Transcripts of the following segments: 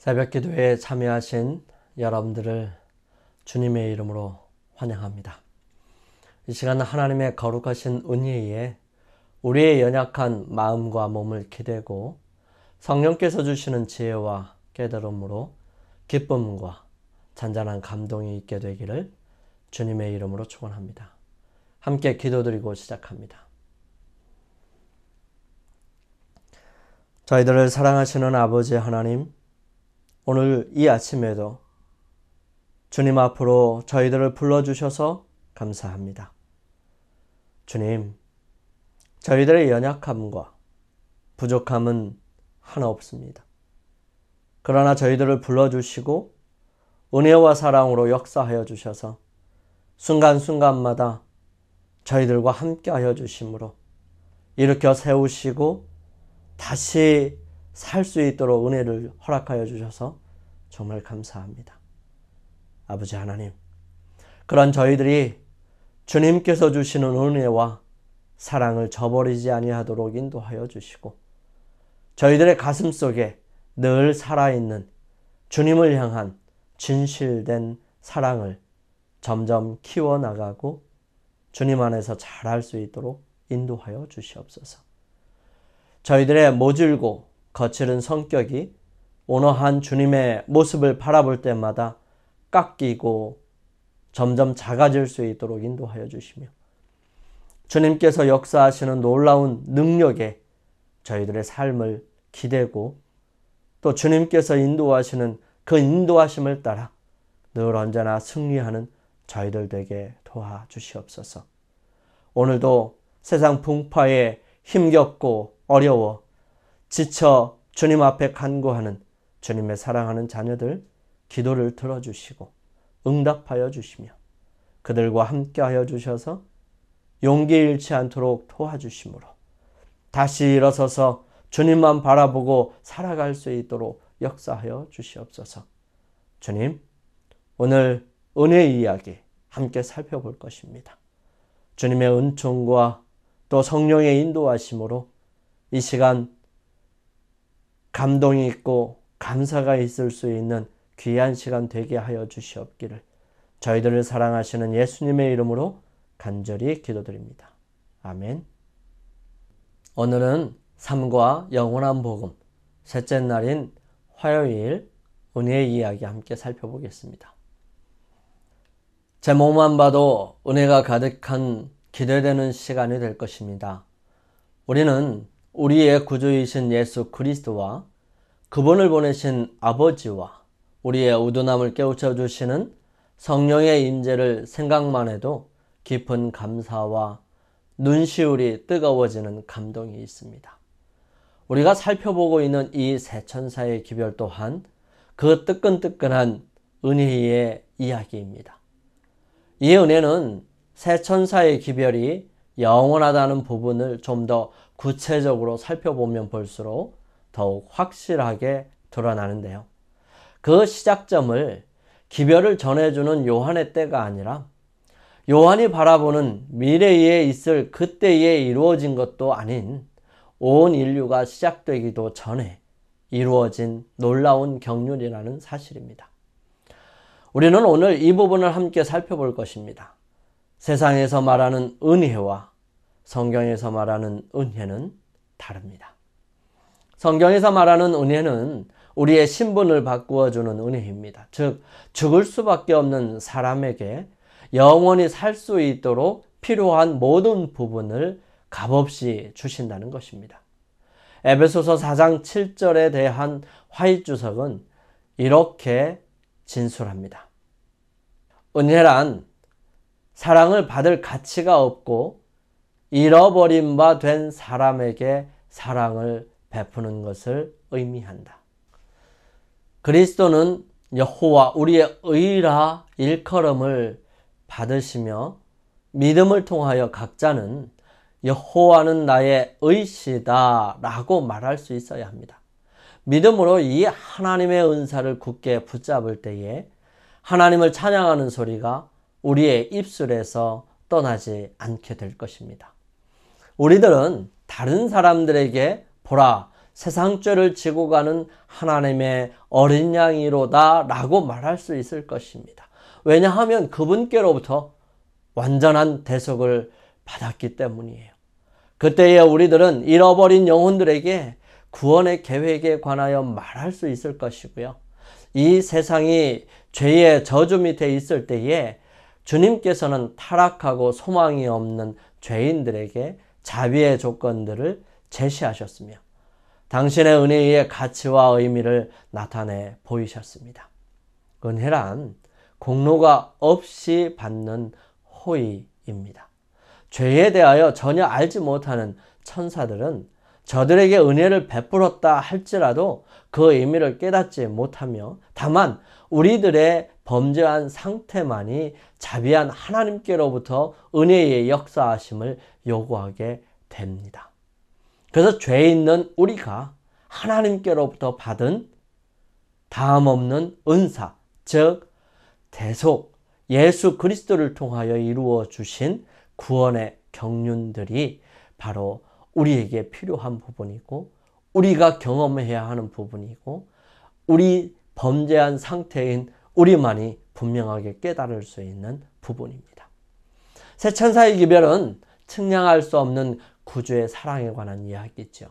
새벽 기도에 참여하신 여러분들을 주님의 이름으로 환영합니다. 이 시간 하나님의 거룩하신 은혜에 우리의 연약한 마음과 몸을 기대고 성령께서 주시는 지혜와 깨달음으로 기쁨과 잔잔한 감동이 있게 되기를 주님의 이름으로 축원합니다. 함께 기도드리고 시작합니다. 저희들을 사랑하시는 아버지 하나님, 오늘 이 아침에도 주님 앞으로 저희들을 불러주셔서 감사합니다. 주님, 저희들의 연약함과 부족함은 하나 없습니다. 그러나 저희들을 불러주시고 은혜와 사랑으로 역사하여 주셔서 순간순간마다 저희들과 함께하여 주심으로 일으켜 세우시고 다시 살 수 있도록 은혜를 허락하여 주셔서 정말 감사합니다. 아버지 하나님, 그런 저희들이 주님께서 주시는 은혜와 사랑을 저버리지 아니하도록 인도하여 주시고 저희들의 가슴 속에 늘 살아있는 주님을 향한 진실된 사랑을 점점 키워나가고 주님 안에서 잘할 수 있도록 인도하여 주시옵소서. 저희들의 모질고 거칠은 성격이 온화한 주님의 모습을 바라볼 때마다 깎이고 점점 작아질 수 있도록 인도하여 주시며 주님께서 역사하시는 놀라운 능력에 저희들의 삶을 기대고 또 주님께서 인도하시는 그 인도하심을 따라 늘 언제나 승리하는 저희들 되게 도와주시옵소서. 오늘도 세상 풍파에 힘겹고 어려워 지쳐 주님 앞에 간구하는 주님의 사랑하는 자녀들 기도를 들어주시고 응답하여 주시며 그들과 함께하여 주셔서 용기 잃지 않도록 도와주심으로 다시 일어서서 주님만 바라보고 살아갈 수 있도록 역사하여 주시옵소서. 주님, 오늘 은혜의 이야기 함께 살펴볼 것입니다. 주님의 은총과 또 성령의 인도하심으로 이 시간 감동이 있고 감사가 있을 수 있는 귀한 시간 되게 하여 주시옵기를 저희들을 사랑하시는 예수님의 이름으로 간절히 기도드립니다. 아멘. 오늘은 삶과 영원한 복음 셋째 날인 화요일 은혜의 이야기 함께 살펴보겠습니다. 제목만 봐도 은혜가 가득한 기대되는 시간이 될 것입니다. 우리는 우리의 구주이신 예수 그리스도와 그분을 보내신 아버지와 우리의 우둔함을 깨우쳐 주시는 성령의 임재를 생각만 해도 깊은 감사와 눈시울이 뜨거워지는 감동이 있습니다. 우리가 살펴보고 있는 이 세 천사의 기별 또한 그 뜨끈뜨끈한 은혜의 이야기입니다. 이 은혜는 세 천사의 기별이 영원하다는 부분을 좀 더 구체적으로 살펴보면 볼수록 더욱 확실하게 드러나는데요. 그 시작점을 기별을 전해주는 요한의 때가 아니라 요한이 바라보는 미래에 있을 그때에 이루어진 것도 아닌 온 인류가 시작되기도 전에 이루어진 놀라운 경륜이라는 사실입니다. 우리는 오늘 이 부분을 함께 살펴볼 것입니다. 세상에서 말하는 은혜와 성경에서 말하는 은혜는 다릅니다. 성경에서 말하는 은혜는 우리의 신분을 바꾸어주는 은혜입니다. 즉, 죽을 수밖에 없는 사람에게 영원히 살 수 있도록 필요한 모든 부분을 값없이 주신다는 것입니다. 에베소서 4장 7절에 대한 화이주석은 이렇게 진술합니다. 은혜란 사랑을 받을 가치가 없고 잃어버린 바 된 사람에게 사랑을 베푸는 것을 의미한다. 그리스도는 여호와 우리의 의라 일컬음을 받으시며 믿음을 통하여 각자는 여호와는 나의 의시다 라고 말할 수 있어야 합니다. 믿음으로 이 하나님의 은사를 굳게 붙잡을 때에 하나님을 찬양하는 소리가 우리의 입술에서 떠나지 않게 될 것입니다. 우리들은 다른 사람들에게 보라, 세상 죄를 지고 가는 하나님의 어린 양이로다 라고 말할 수 있을 것입니다. 왜냐하면 그분께로부터 완전한 대속을 받았기 때문이에요. 그때에 우리들은 잃어버린 영혼들에게 구원의 계획에 관하여 말할 수 있을 것이고요. 이 세상이 죄의 저주 밑에 있을 때에 주님께서는 타락하고 소망이 없는 죄인들에게 자비의 조건들을 제시하셨으며 당신의 은혜의 가치와 의미를 나타내 보이셨습니다. 은혜란 공로가 없이 받는 호의입니다. 죄에 대하여 전혀 알지 못하는 천사들은 저들에게 은혜를 베풀었다 할지라도 그 의미를 깨닫지 못하며 다만 우리들의 범죄한 상태만이 자비한 하나님께로부터 은혜의 역사하심을 요구하게 됩니다. 그래서 죄 있는 우리가 하나님께로부터 받은 다음 없는 은사, 즉 대속, 예수 그리스도를 통하여 이루어 주신 구원의 경륜들이 바로 우리에게 필요한 부분이고 우리가 경험해야 하는 부분이고 우리 범죄한 상태인 우리만이 분명하게 깨달을 수 있는 부분입니다. 새 천사의 기별은 측량할 수 없는 구주의 사랑에 관한 이야기죠.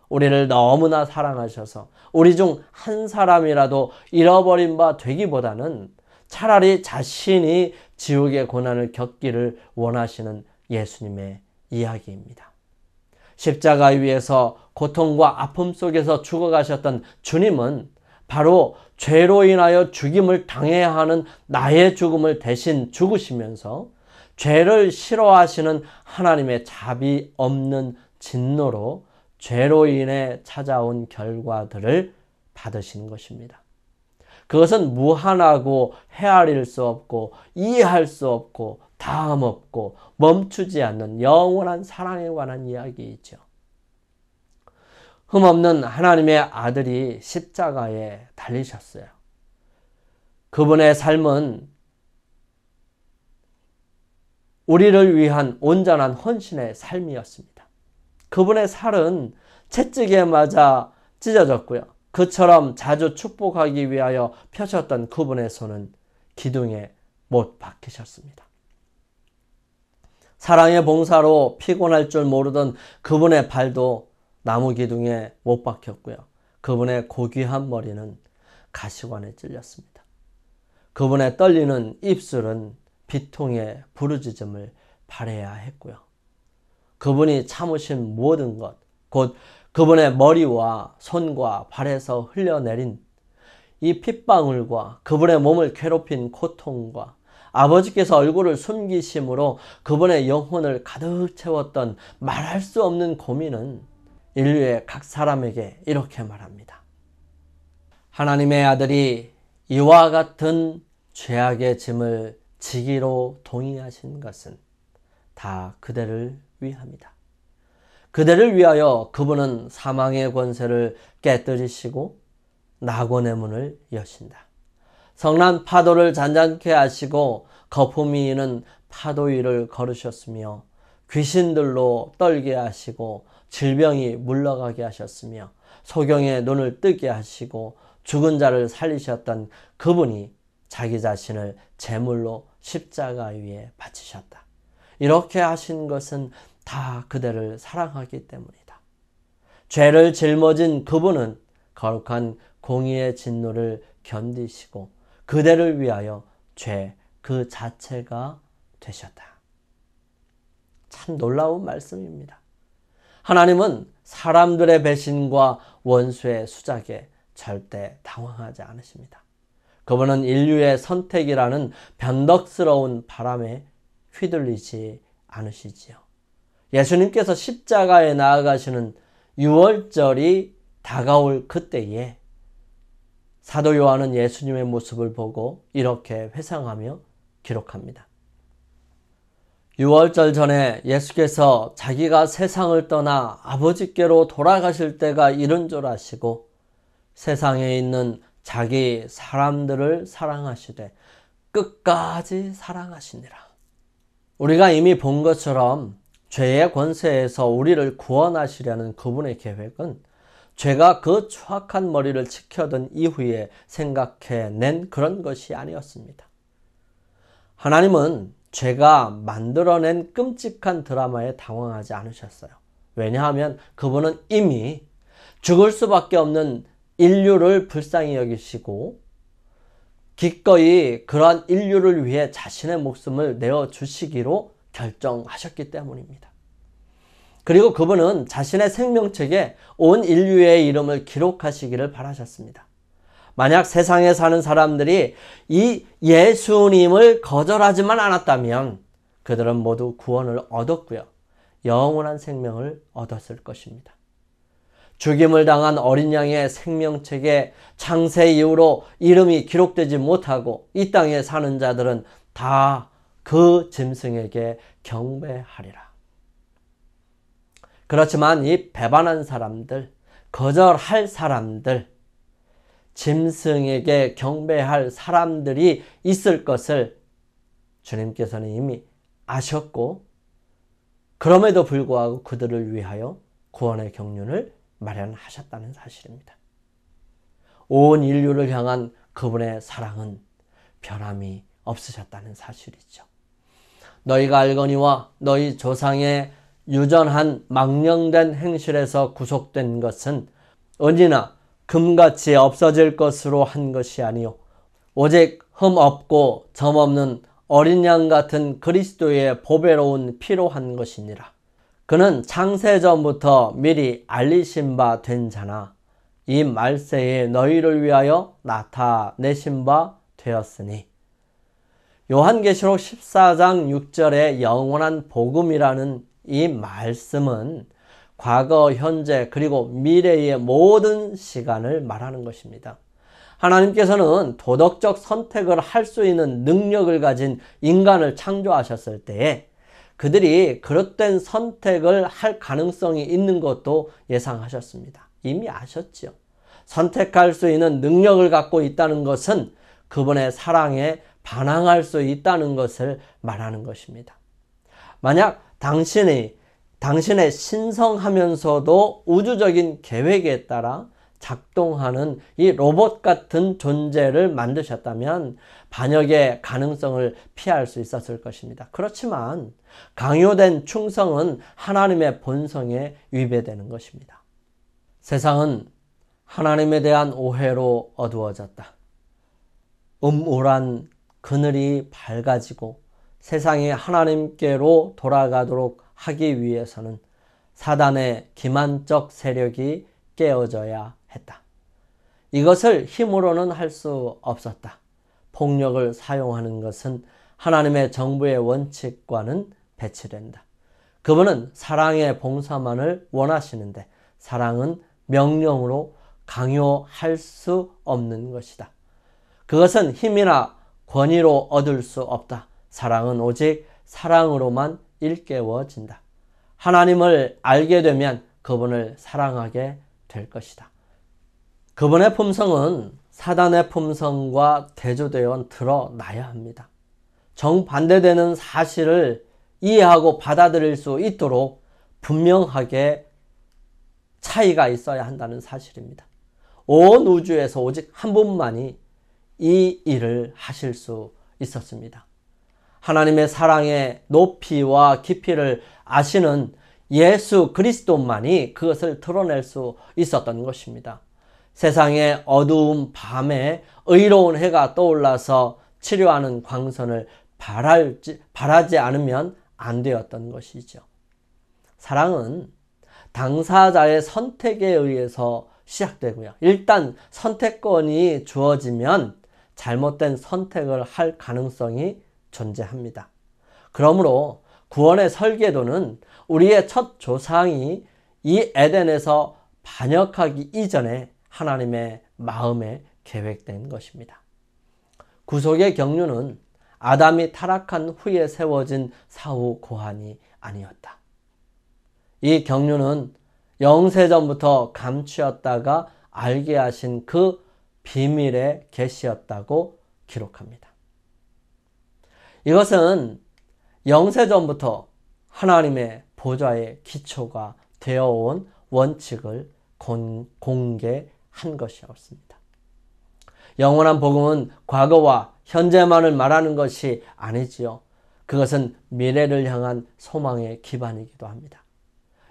우리를 너무나 사랑하셔서 우리 중 한 사람이라도 잃어버린 바 되기보다는 차라리 자신이 지옥의 고난을 겪기를 원하시는 예수님의 이야기입니다. 십자가 위에서 고통과 아픔 속에서 죽어가셨던 주님은 바로 죄로 인하여 죽임을 당해야 하는 나의 죽음을 대신 죽으시면서 죄를 싫어하시는 하나님의 자비 없는 진노로 죄로 인해 찾아온 결과들을 받으신 것입니다. 그것은 무한하고 헤아릴 수 없고 이해할 수 없고 다음 없고 멈추지 않는 영원한 사랑에 관한 이야기이죠. 흠없는 하나님의 아들이 십자가에 달리셨어요. 그분의 삶은 우리를 위한 온전한 헌신의 삶이었습니다. 그분의 살은 채찍에 맞아 찢어졌고요. 그처럼 자주 축복하기 위하여 펴셨던 그분의 손은 기둥에 못 박히셨습니다. 사랑의 봉사로 피곤할 줄 모르던 그분의 발도 나무 기둥에 못 박혔고요. 그분의 고귀한 머리는 가시관에 찔렸습니다. 그분의 떨리는 입술은 비통의 부르짖음을 발해야 했고요. 그분이 참으신 모든 것, 곧 그분의 머리와 손과 발에서 흘려내린 이 핏방울과 그분의 몸을 괴롭힌 고통과 아버지께서 얼굴을 숨기심으로 그분의 영혼을 가득 채웠던 말할 수 없는 고민은 인류의 각 사람에게 이렇게 말합니다. 하나님의 아들이 이와 같은 죄악의 짐을 지기로 동의하신 것은 다 그대를 위함이다. 그대를 위하여 그분은 사망의 권세를 깨뜨리시고 낙원의 문을 여신다. 성난 파도를 잔잔케 하시고 거품이 이는 파도 위를 걸으셨으며 귀신들로 떨게 하시고 질병이 물러가게 하셨으며 소경의 눈을 뜨게 하시고 죽은 자를 살리셨던 그분이 자기 자신을 제물로 십자가 위에 바치셨다. 이렇게 하신 것은 다 그대를 사랑하기 때문이다. 죄를 짊어진 그분은 거룩한 공의의 진노를 견디시고 그대를 위하여 죄 그 자체가 되셨다. 참 놀라운 말씀입니다. 하나님은 사람들의 배신과 원수의 수작에 절대 당황하지 않으십니다. 그분은 인류의 선택이라는 변덕스러운 바람에 휘둘리지 않으시지요. 예수님께서 십자가에 나아가시는 유월절이 다가올 그때에 사도 요한은 예수님의 모습을 보고 이렇게 회상하며 기록합니다. 유월절 전에 예수께서 자기가 세상을 떠나 아버지께로 돌아가실 때가 이른 줄 아시고 세상에 있는 자기 사람들을 사랑하시되 끝까지 사랑하시니라. 우리가 이미 본 것처럼 죄의 권세에서 우리를 구원하시려는 그분의 계획은 죄가 그 추악한 머리를 치켜든 이후에 생각해낸 그런 것이 아니었습니다. 하나님은 죄가 만들어낸 끔찍한 드라마에 당황하지 않으셨어요. 왜냐하면 그분은 이미 죽을 수밖에 없는 인류를 불쌍히 여기시고 기꺼이 그러한 인류를 위해 자신의 목숨을 내어주시기로 결정하셨기 때문입니다. 그리고 그분은 자신의 생명책에 온 인류의 이름을 기록하시기를 바라셨습니다. 만약 세상에 사는 사람들이 이 예수님을 거절하지만 않았다면 그들은 모두 구원을 얻었고요. 영원한 생명을 얻었을 것입니다. 죽임을 당한 어린 양의 생명책에 창세 이후로 이름이 기록되지 못하고 이 땅에 사는 자들은 다 그 짐승에게 경배하리라. 그렇지만 이 배반한 사람들, 거절할 사람들, 짐승에게 경배할 사람들이 있을 것을 주님께서는 이미 아셨고 그럼에도 불구하고 그들을 위하여 구원의 경륜을 마련하셨다는 사실입니다. 온 인류를 향한 그분의 사랑은 변함이 없으셨다는 사실이죠. 너희가 알거니와 너희 조상의 유전한 망령된 행실에서 구속된 것은 은이나 금같이 없어질 것으로 한 것이 아니요 오직 흠 없고 점 없는 어린 양 같은 그리스도의 보배로운 피로 한 것이니라. 그는 창세전부터 미리 알리신 바 된 자나 이 말세에 너희를 위하여 나타내신 바 되었으니. 요한계시록 14장 6절의 영원한 복음이라는 이 말씀은 과거, 현재, 그리고 미래의 모든 시간을 말하는 것입니다. 하나님께서는 도덕적 선택을 할 수 있는 능력을 가진 인간을 창조하셨을 때에 그들이 그릇된 선택을 할 가능성이 있는 것도 예상하셨습니다. 이미 아셨죠. 선택할 수 있는 능력을 갖고 있다는 것은 그분의 사랑에 반항할 수 있다는 것을 말하는 것입니다. 만약 당신의 신성하면서도 우주적인 계획에 따라 작동하는 이 로봇 같은 존재를 만드셨다면 반역의 가능성을 피할 수 있었을 것입니다. 그렇지만 강요된 충성은 하나님의 본성에 위배되는 것입니다. 세상은 하나님에 대한 오해로 어두워졌다. 음울한 그늘이 밝아지고 세상이 하나님께로 돌아가도록 하기 위해서는 사단의 기만적 세력이 깨어져야 했다. 이것을 힘으로는 할 수 없었다. 폭력을 사용하는 것은 하나님의 정부의 원칙과는 배치된다. 그분은 사랑의 봉사만을 원하시는데 사랑은 명령으로 강요할 수 없는 것이다. 그것은 힘이나 권위로 얻을 수 없다. 사랑은 오직 사랑으로만 일깨워진다. 하나님을 알게 되면 그분을 사랑하게 될 것이다. 그분의 품성은 사단의 품성과 대조되어 드러나야 합니다. 정반대되는 사실을 이해하고 받아들일 수 있도록 분명하게 차이가 있어야 한다는 사실입니다. 온 우주에서 오직 한 분만이 이 일을 하실 수 있었습니다. 하나님의 사랑의 높이와 깊이를 아시는 예수 그리스도만이 그것을 드러낼 수 있었던 것입니다. 세상의 어두운 밤에 의로운 해가 떠올라서 치료하는 광선을 바라지 않으면 안 되었던 것이죠. 사랑은 당사자의 선택에 의해서 시작되고요. 일단 선택권이 주어지면 잘못된 선택을 할 가능성이 존재합니다. 그러므로 구원의 설계도는 우리의 첫 조상이 이 에덴에서 반역하기 이전에 하나님의 마음에 계획된 것입니다. 구속의 경륜은 아담이 타락한 후에 세워진 사후 고한이 아니었다. 이 경륜은 영세전부터 감추었다가 알게 하신 그 비밀의 계시였다고 기록합니다. 이것은 영세전부터 하나님의 보좌의 기초가 되어온 원칙을 공개한 것이었습니다. 영원한 복음은 과거와 현재만을 말하는 것이 아니지요. 그것은 미래를 향한 소망의 기반이기도 합니다.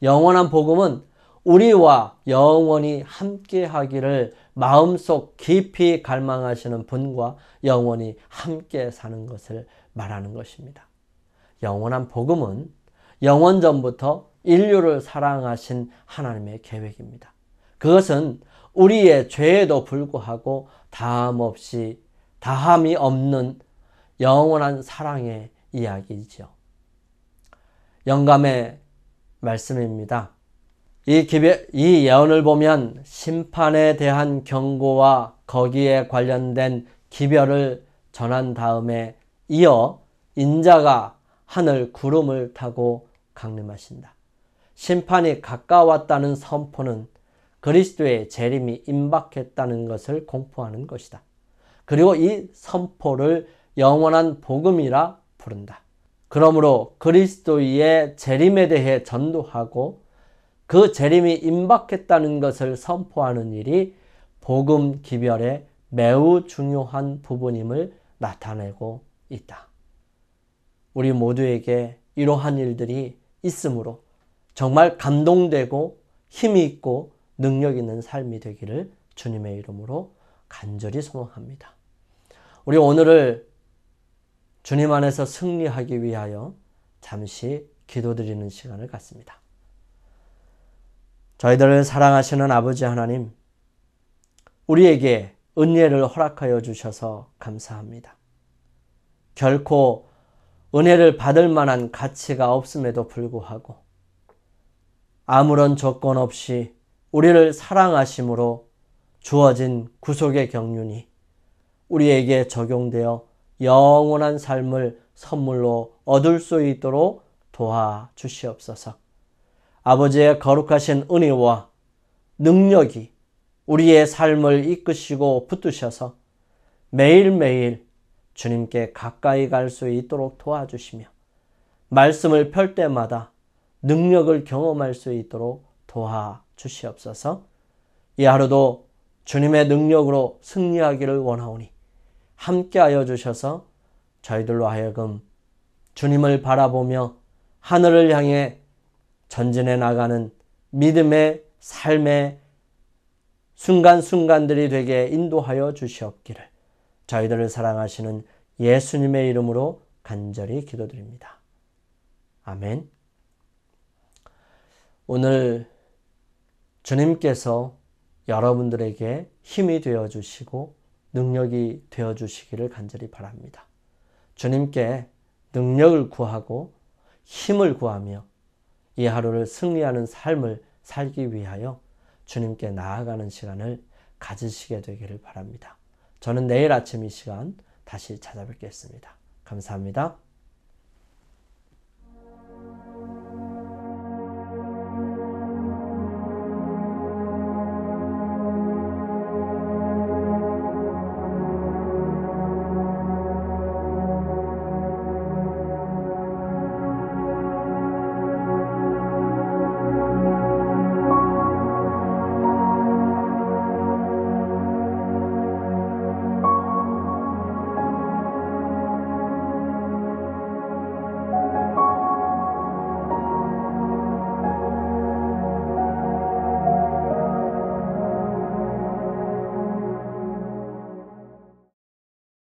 영원한 복음은 우리와 영원히 함께하기를 마음속 깊이 갈망하시는 분과 영원히 함께 사는 것을 말하는 것입니다. 영원한 복음은 영원전부터 인류를 사랑하신 하나님의 계획입니다. 그것은 우리의 죄에도 불구하고 다함이 없는 영원한 사랑의 이야기이죠. 영감의 말씀입니다. 이 예언을 보면 심판에 대한 경고와 거기에 관련된 기별을 전한 다음에 이어 인자가 하늘 구름을 타고 강림하신다. 심판이 가까웠다는 선포는 그리스도의 재림이 임박했다는 것을 공포하는 것이다. 그리고 이 선포를 영원한 복음이라 부른다. 그러므로 그리스도의 재림에 대해 전도하고 그 재림이 임박했다는 것을 선포하는 일이 복음 기별의 매우 중요한 부분임을 나타내고 있다. 우리 모두에게 이러한 일들이 있으므로 정말 감동되고 힘이 있고 능력 있는 삶이 되기를 주님의 이름으로 간절히 소망합니다. 우리 오늘을 주님 안에서 승리하기 위하여 잠시 기도드리는 시간을 갖습니다. 저희들을 사랑하시는 아버지 하나님, 우리에게 은혜를 허락하여 주셔서 감사합니다. 결코 은혜를 받을 만한 가치가 없음에도 불구하고 아무런 조건 없이 우리를 사랑하심으로 주어진 구속의 경륜이 우리에게 적용되어 영원한 삶을 선물로 얻을 수 있도록 도와주시옵소서. 아버지의 거룩하신 은혜와 능력이 우리의 삶을 이끄시고 붙드셔서 매일매일 주님께 가까이 갈 수 있도록 도와주시며 말씀을 펼 때마다 능력을 경험할 수 있도록 도와주시옵소서. 이 하루도 주님의 능력으로 승리하기를 원하오니 함께하여 주셔서 저희들로 하여금 주님을 바라보며 하늘을 향해 전진해 나가는 믿음의 삶의 순간순간들이 되게 인도하여 주시옵기를 저희들을 사랑하시는 예수님의 이름으로 간절히 기도드립니다. 아멘. 오늘 주님께서 여러분들에게 힘이 되어주시고 능력이 되어주시기를 간절히 바랍니다. 주님께 능력을 구하고 힘을 구하며 이 하루를 승리하는 삶을 살기 위하여 주님께 나아가는 시간을 가지시게 되기를 바랍니다. 저는 내일 아침 이 시간 다시 찾아뵙겠습니다. 감사합니다.